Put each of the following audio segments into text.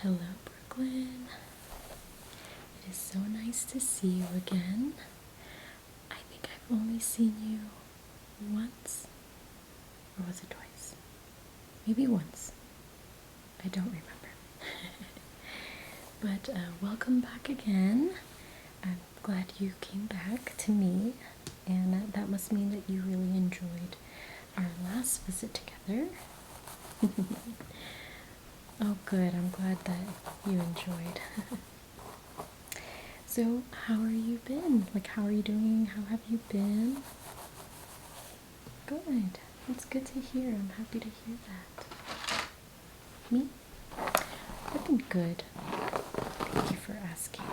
Hello, Brooklyn. It is so nice to see you again. I think I've only seen you once, or was it twice? Maybe once. I don't remember. But welcome back again. I'm glad you came back to me, and that must mean that you really enjoyed our last visit together. Oh, good. I'm glad that you enjoyed. So, how are you been? Like, how are you doing? How have you been? Good. That's good to hear. I'm happy to hear that. Me? I've been good. Thank you for asking.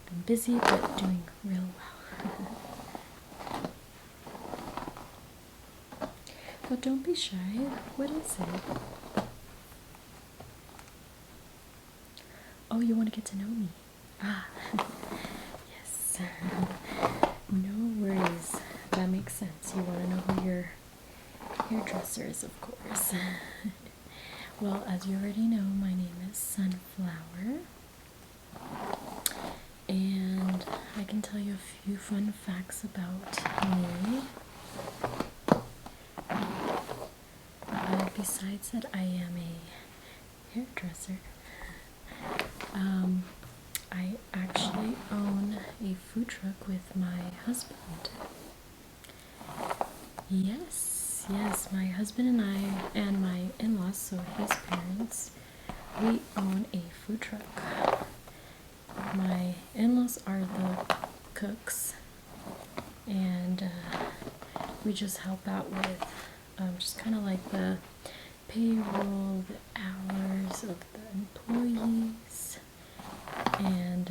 Been busy, but doing real well. But don't be shy. What is it? Oh, you want to get to know me? Ah, yes. No worries. That makes sense. You want to know who your hairdresser is, of course. Well, as you already know, my name is Sunflower. And I can tell you a few fun facts about me. Besides that I am a hairdresser, I actually own a food truck with my husband. Yes, my husband and I and my in-laws, so his parents, we own a food truck. My in-laws are the cooks, and we just help out with just kind of like the payroll, the hours of the employees, and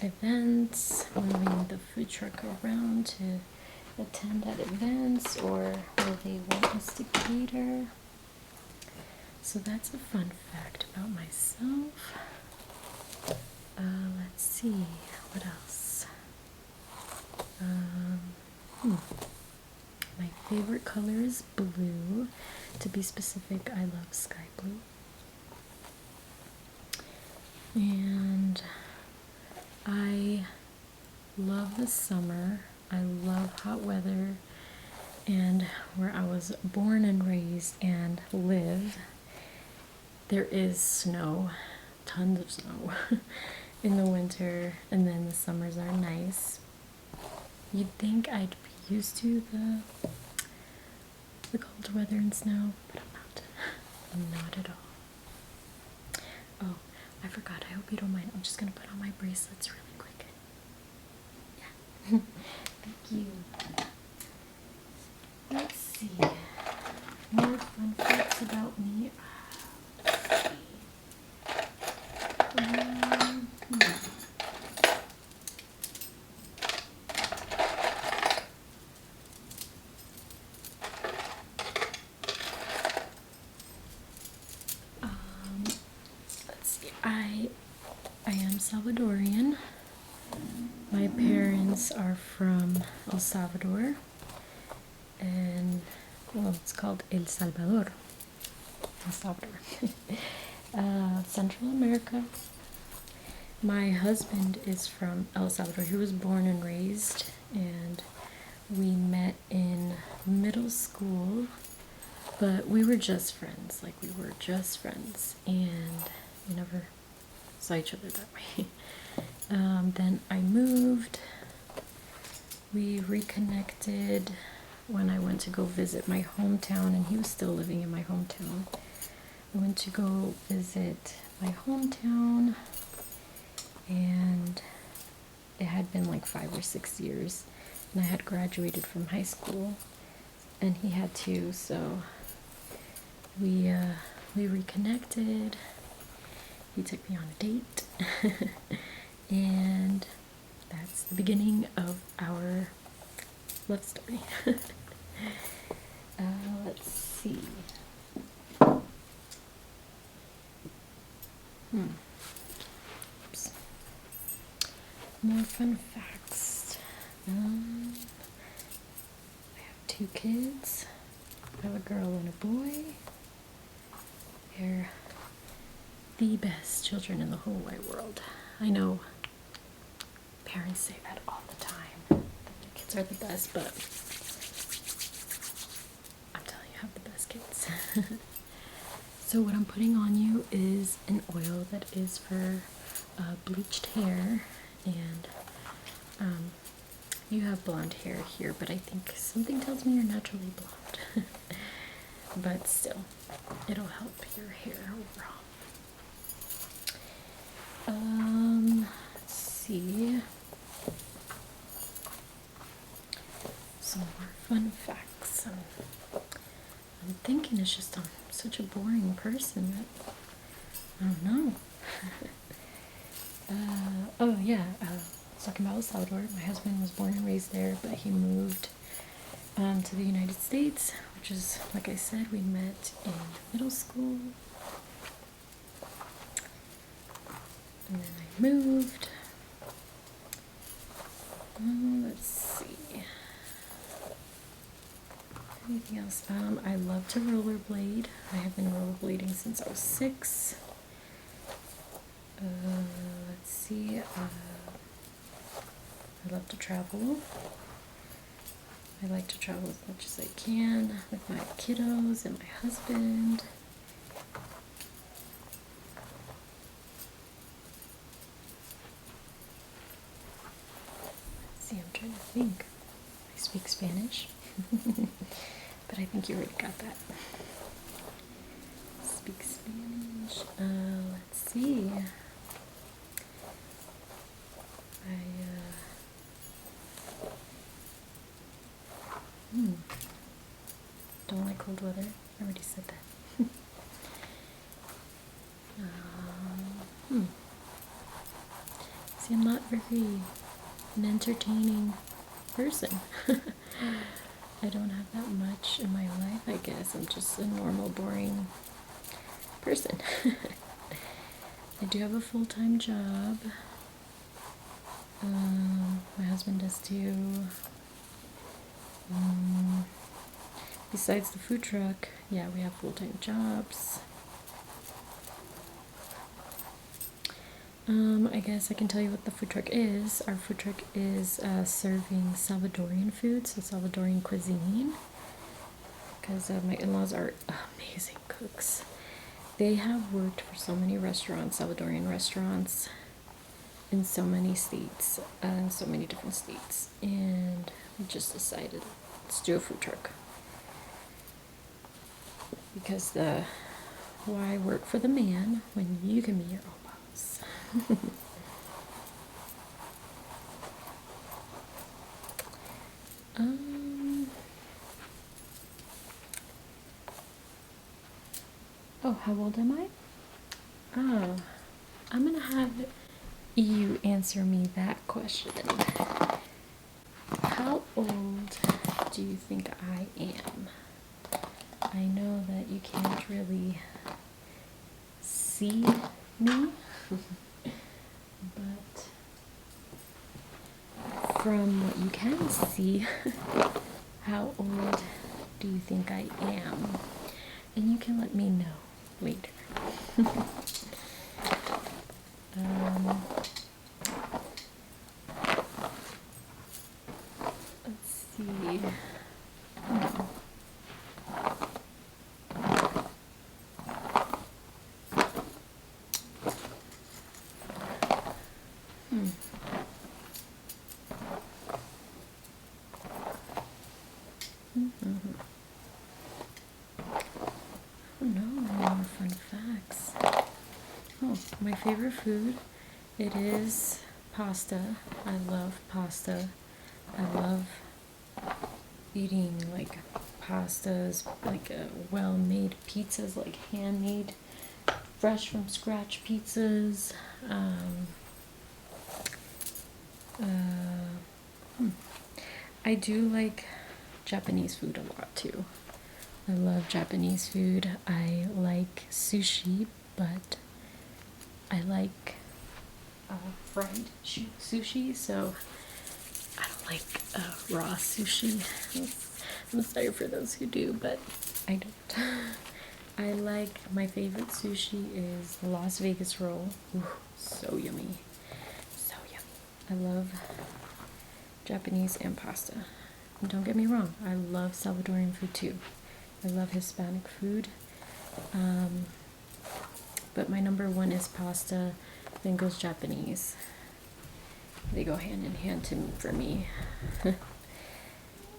events, moving the food truck around to attend at events or where they want us to cater. So that's a fun fact about myself. Let's see, what else? My favorite color is blue. To be specific, I love sky blue. And I love the summer. I love hot weather. And where I was born and raised and live, there is snow, tons of snow in the winter, and then the summers are nice. You'd think I'd be used to the cold weather and snow, but I'm not. I'm not at all. Oh, I forgot. I hope you don't mind. I'm just gonna put on my bracelets really quick. Yeah. Thank you. Let's see. More fun facts about me. Let's see. Let's see. I am Salvadorian. My parents are from El Salvador, and well, it's called El Salvador. El Salvador. Central America. My husband is from El Salvador. He was born and raised, and we met in middle school, but we were just friends. Like, we were just friends, and we never saw each other that way. Then I moved. We reconnected when I went to go visit my hometown, and he was still living in my hometown. I went to go visit my hometown, and it had been like 5 or 6 years, and I had graduated from high school, and he had too, so we reconnected. He took me on a date, and that's the beginning of our love story. Let's see. Oops. More fun facts. I have 2 kids. I have a girl and a boy. I they're the best children in the whole wide world. I know parents say that all the time, that their kids are the best, but I'm telling you, I have the best kids. So what I'm putting on you is an oil that is for bleached hair, and you have blonde hair here, but I think something tells me you're naturally blonde. But still, it'll help your hair overall. Let's see. Some more fun facts. I'm thinking it's just I'm such a boring person that I don't know. Oh yeah, I was talking about El Salvador. My husband was born and raised there, but he moved to the United States, which is, like I said, we met in middle school. And then I moved. Let's see. Anything else? I love to rollerblade. I have been rollerblading since I was 6. Let's see. I love to travel. I like to travel as much as I can with my kiddos and my husband. Let's see, I'm trying to think. I speak Spanish, but I think you already got that. Speak Spanish. Let's see. Don't like cold weather. I already said that. See, I'm not very an entertaining person. I don't have that much in my life, I guess. I'm just a normal, boring person. I do have a full-time job. My husband does too. Besides the food truck, yeah, we have full-time jobs. I guess I can tell you what the food truck is. Our food truck is serving Salvadorian food, so Salvadorian cuisine, because my in-laws are amazing cooks. They have worked for so many restaurants, Salvadorian restaurants, in so many states, so many different states, and we just decided, let's do a food truck. Because why work for the man when you can be your own boss? Oh, how old am I? Oh, I'm gonna have you answer me that question. How old do you think I am? I know that you can't really see me, but from what you can see, how old do you think I am? And you can let me know later. Let's see. More fun facts. Oh, my favorite food, it is pasta. I love pasta. I love eating like pastas, like well-made pizzas, like handmade, fresh from scratch pizzas. I do like Japanese food a lot too. I love Japanese food. I like sushi, but I like fried sushi, so I don't like raw sushi. I'm sorry for those who do, but I don't. I like, my favorite sushi is the Las Vegas roll. Ooh, so yummy. So yummy. I love Japanese and pasta. And don't get me wrong, I love Salvadorian food too. I love Hispanic food. But my number one is pasta, then goes Japanese. They go hand in hand for me.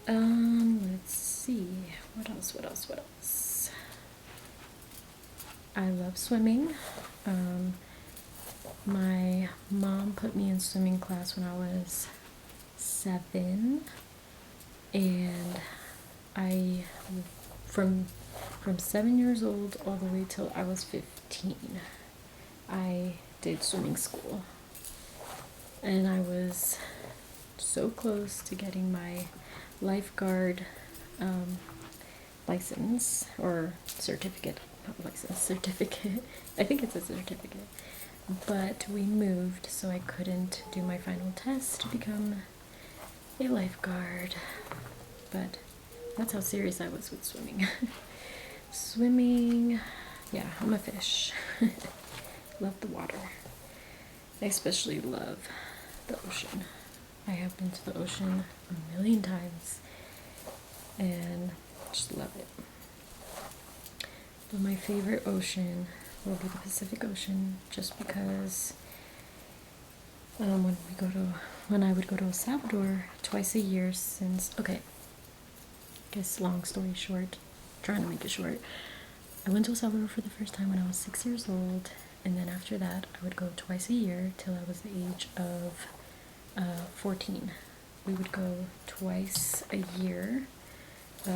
Let's see. What else? I love swimming. My mom put me in swimming class when I was 7, and I from 7 years old all the way till I was 15, I did swimming school, and I was so close to getting my lifeguard license or certificate. Not license, certificate. I think it's a certificate. But we moved, so I couldn't do my final test to become a lifeguard. But that's how serious I was with swimming. Swimming, yeah, I'm a fish. Love the water. I especially love the ocean. I have been to the ocean a million times and just love it. But my favorite ocean will be the Pacific Ocean, just because when I would go to El Salvador twice a year since, okay, I guess long story short, trying to make it short, I went to El Salvador for the first time when I was 6 years old, and then after that I would go twice a year till I was the age of 14. We would go twice a year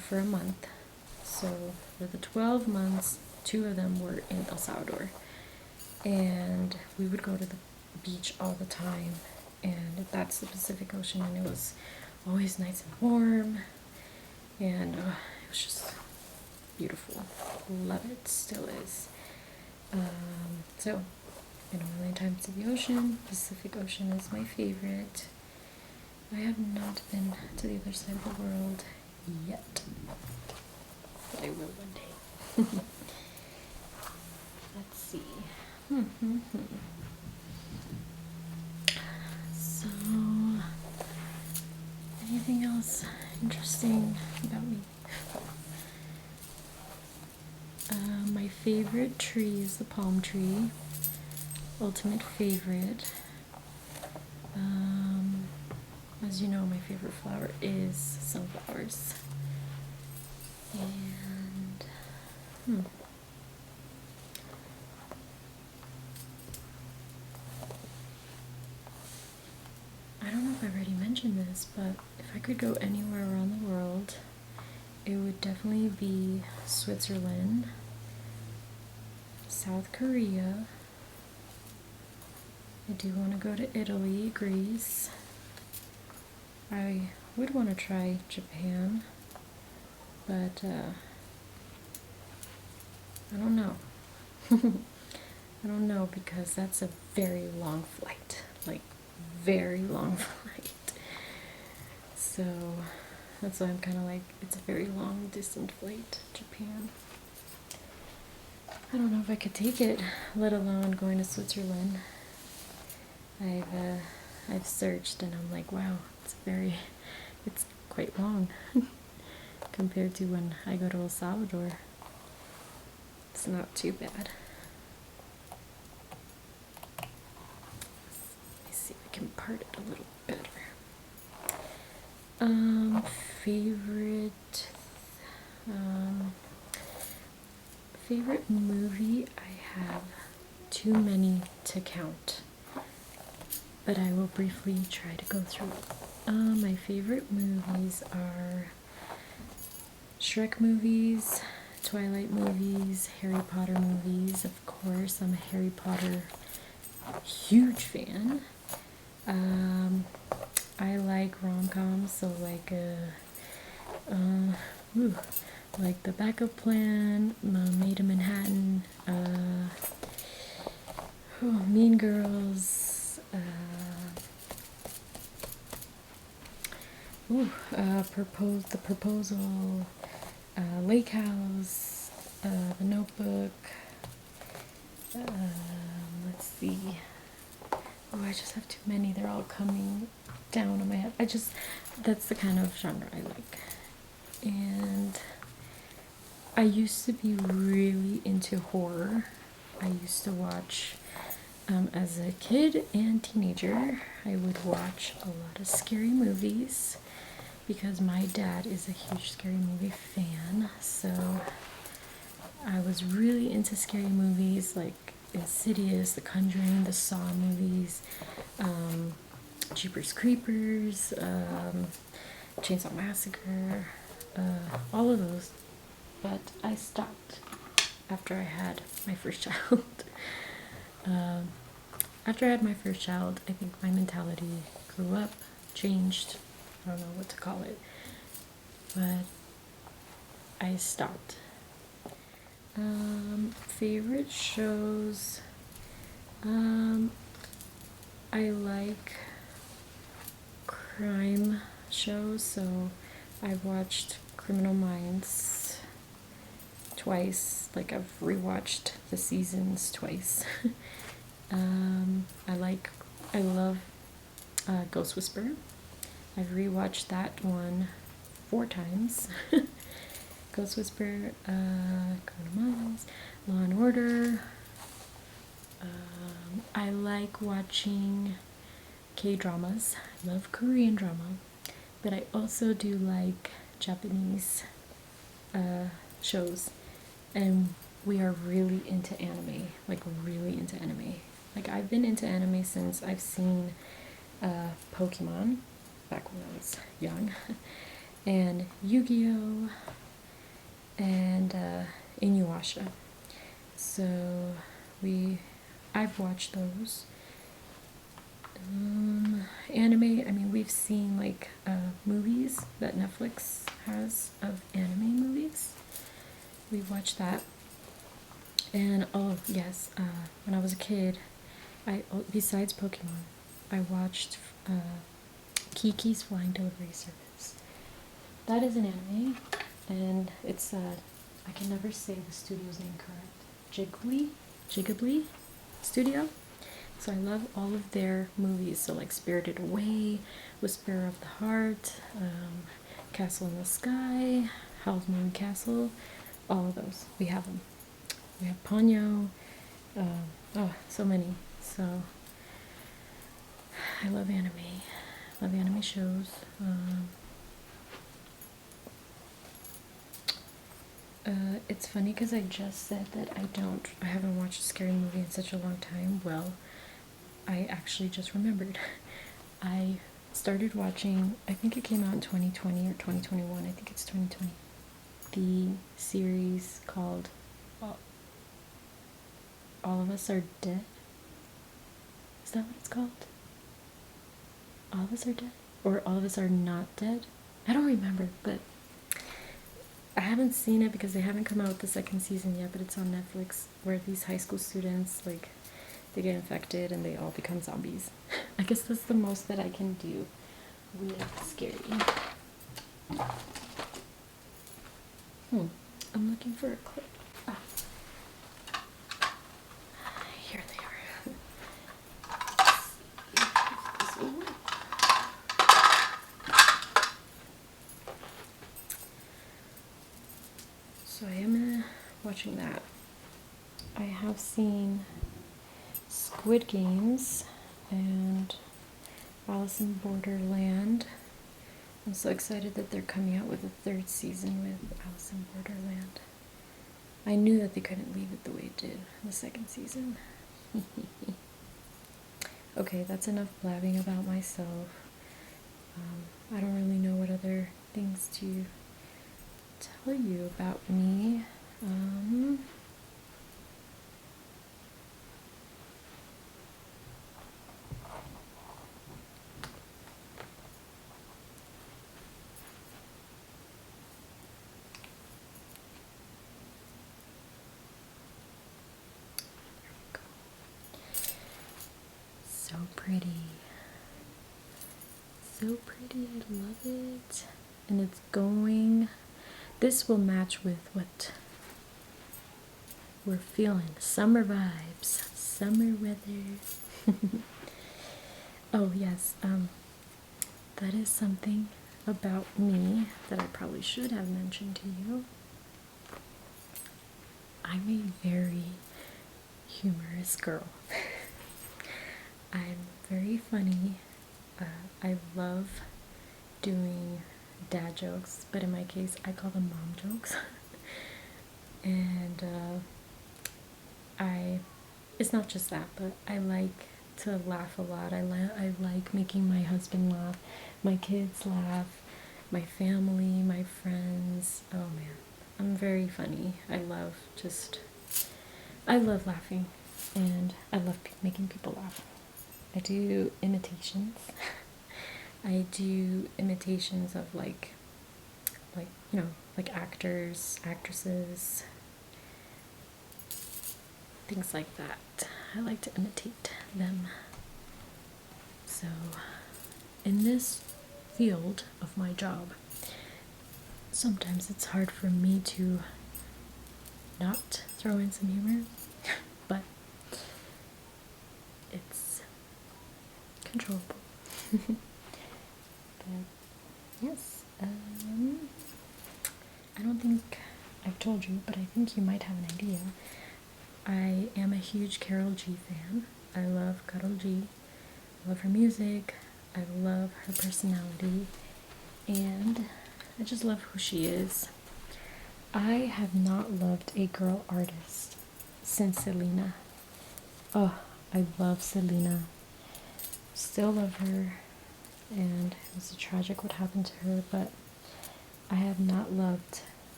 for a month. So for the 12 months, 2 of them were in El Salvador. And we would go to the beach all the time. And that's the Pacific Ocean, and it was always nice and warm. And it was just beautiful. Love it, still is. So, been a million times to the ocean. Pacific Ocean is my favorite. I have not been to the other side of the world yet, but I will one day. Let's see. So, anything else interesting about me? My favorite tree is the palm tree. Ultimate favorite. As you know, my favorite flower is sunflowers. And I don't know if I already mentioned this, but if I could go anywhere around the world, it would definitely be Switzerland, South Korea. I do want to go to Italy, Greece. I would want to try Japan, but I don't know. I don't know, because that's a very long flight, like very long flight. So that's why I'm kind of like, it's a very long distance flight, Japan. I don't know if I could take it, let alone going to Switzerland. I've searched, and I'm like, wow, it's quite long compared to when I go to El Salvador. It's not too bad. Let me see if I can part it a little better. Favorite movie, I have too many to count, but I will briefly try to go through it. My favorite movies are Shrek movies, Twilight movies, Harry Potter movies. Of course, I'm a Harry Potter huge fan. I like rom-coms, so like like The Backup Plan, Maid in Manhattan, Mean Girls, The Proposal, Lake House, The Notebook. Let's see. Oh, I just have too many. They're all coming down on my head. That's the kind of genre I like. And I used to be really into horror. I used to watch, as a kid and teenager, I would watch a lot of scary movies because my dad is a huge scary movie fan. So I was really into scary movies like Insidious, The Conjuring, the Saw movies, Jeepers Creepers, Chainsaw Massacre, all of those. But I stopped after I had my first child. After I had my first child, I think my mentality grew up, changed. I don't know what to call it. But I stopped. Favorite shows. I like crime shows, so I've watched Criminal Minds twice. Like, I've rewatched the seasons twice. I love Ghost Whisperer. I've rewatched that one 4 times. Ghost Whisperer, Criminal Minds, Law and Order. I like watching K-dramas. I love Korean drama, but I also do like Japanese shows, and we are really into anime, like really into anime. Like, I've been into anime since I've seen Pokemon back when I was young, and Yu-Gi-Oh, and Inuyasha. So I've watched those. Anime, I mean, we've seen like movies that Netflix has of anime movies. We've watched that. And oh yes, when I was a kid, besides Pokemon, I watched Kiki's Flying Delivery Service. That is an anime, and it's I can never say the studio's name correct. Ghibli Studio. So I love all of their movies. So like Spirited Away, Whisper of the Heart, Castle in the Sky, Howl's Moving Castle, all of those. We have them. We have Ponyo. Oh, so many. So I love anime. Love anime shows. It's funny because I just said that I haven't watched a scary movie in such a long time. Well, I actually just remembered. I started watching, I think it came out in 2020 or 2021, I think it's 2020, the series called All of Us Are Dead. Is that what it's called? All of Us Are Dead? Or All of Us Are Not Dead? I don't remember, but I haven't seen it because they haven't come out with the second season yet, but it's on Netflix, where these high school students, like, they get infected and they all become zombies. I guess that's the most that I can do with scary. I'm looking for a clip. Here they are. Let's see. So I am watching that. I have seen Squid Games and Alice in Borderland. I'm so excited that they're coming out with a 3rd season with Alice in Borderland. I knew that they couldn't leave it the way it did in the 2nd season. Okay, that's enough blabbing about myself. I don't really know what other things to tell you about me. So pretty. So pretty, I love it. And it's going, this will match with what we're feeling summer vibes, summer weather. Oh, yes, that is something about me that I probably should have mentioned to you. I'm a very humorous girl. I'm very funny. I love doing dad jokes, but in my case, I call them mom jokes. And it's not just that, but I like to laugh a lot. I like making my husband laugh, my kids laugh, my family, my friends. Oh man, I'm very funny. I love laughing, and I love making people laugh. I do imitations. I do imitations of like actors, actresses, things like that. I like to imitate them. So, in this field of my job, sometimes it's hard for me to not throw in some humor, but it's controllable. But yes, I don't think I've told you, but I think you might have an idea. I am a huge Carol G fan. I love Carol G. I love her music. I love her personality. And I just love who she is. I have not loved a girl artist since Selena. Oh, I love Selena. Still love her. And it was tragic what happened to her, but I have not loved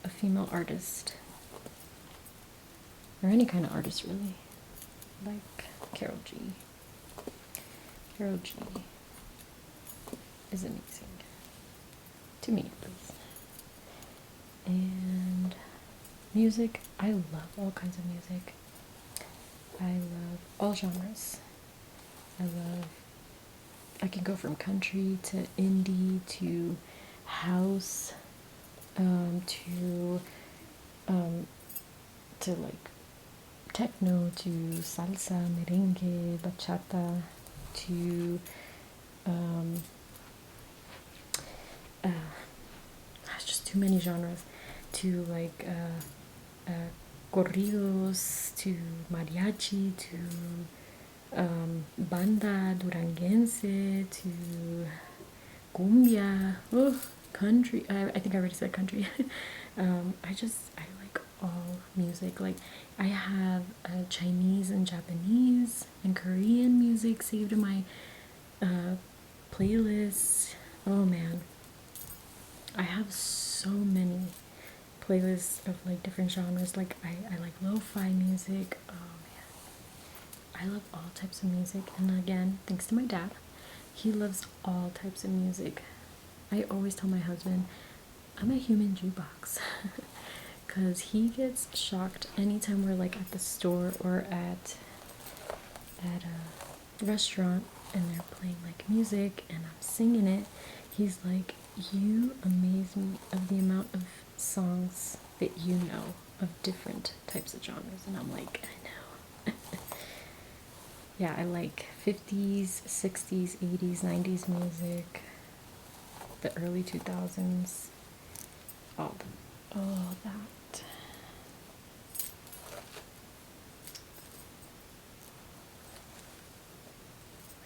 a female artist. Or any kind of artist, really. Like Carol G. Carol G is amazing. To me, at least. And music, I love all kinds of music. I love all genres. I can go from country to indie to house, to like techno, to salsa, merengue, bachata, to there's just too many genres, to like corridos, to mariachi, to banda duranguense, to cumbia, oh, country. I think I already said country. I like all music. Like, I have Chinese and Japanese and Korean music saved in my playlists. Oh man, I have so many playlists of like different genres. Like, I like lo-fi music. Oh man, I love all types of music. And again, thanks to my dad, he loves all types of music. I always tell my husband I'm a human jukebox. Because he gets shocked anytime we're like at the store or at a restaurant and they're playing like music and I'm singing it. He's like, you amaze me of the amount of songs that you know of different types of genres. And I'm like, I know. Yeah, I like 50s, 60s, 80s, 90s music, the early 2000s, all that.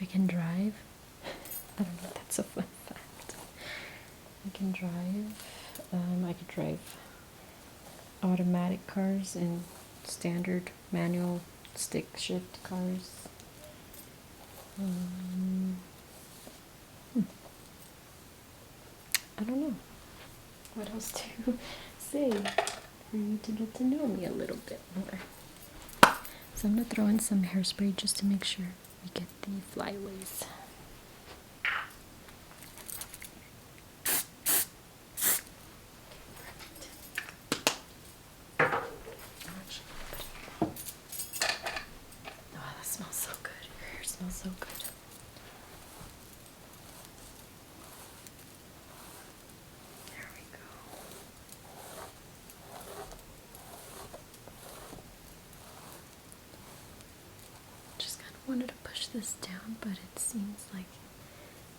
I can drive. I don't know if that's a fun fact. I can drive. I could drive automatic cars and standard manual stick shift cars. I don't know what else to say for you to get to know me a little bit more. So I'm gonna throw in some hairspray just to make sure we get the flyaways. Oh, that smells so good. Your hair smells so good. There we go. wanted to push this down, but it seems like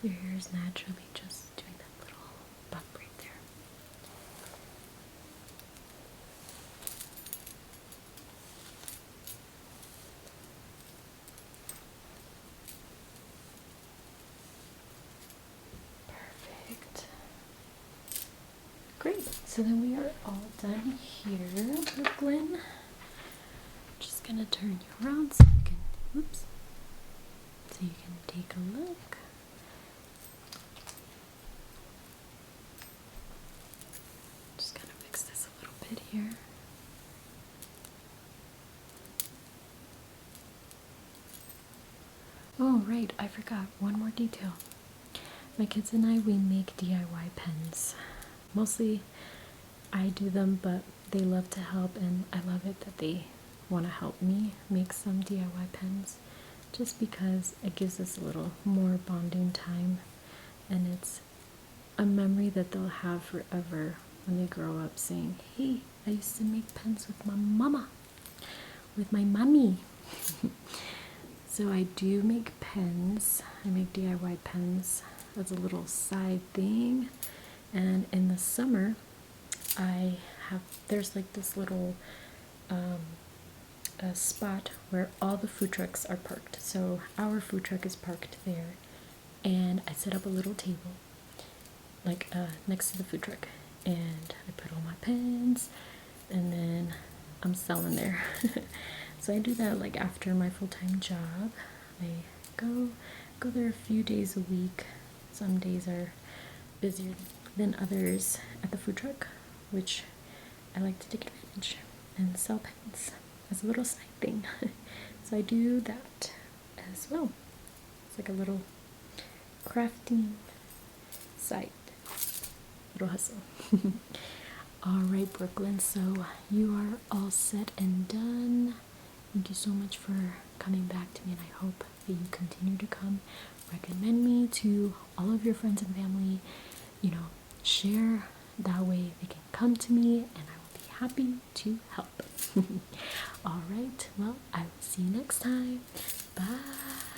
your hair is naturally just doing that little bump right there. Perfect. Great. So then we are all done here, Brooklyn. Just gonna turn you around so you can, oops, so you can take a look. Just gonna fix this a little bit here. Oh, right, I forgot one more detail. My kids and I, we make DIY pens. Mostly I do them, but they love to help, and I love it that they want to help me make some DIY pens, just because it gives us a little more bonding time, and it's a memory that they'll have forever when they grow up saying, hey, I used to make pens with my mama, with my mommy. So I do make pens. I make DIY pens as a little side thing. And in the summer, there's like this little a spot where all the food trucks are parked. So our food truck is parked there. And I set up a little table, like next to the food truck. And I put all my pens, and then I'm selling there. So I do that like after my full-time job. I go there a few days a week. Some days are busier than others at the food truck, which I like to take advantage and sell pens as a little side thing. So I do that as well. It's like a little crafting side, little hustle. Alright, Brooklyn, so you are all set and done. Thank you so much for coming back to me, and I hope that you continue to come. Recommend me to all of your friends and family. You know, share, that way they can come to me, and I will be happy to help. Alright, well, I will see you next time. Bye.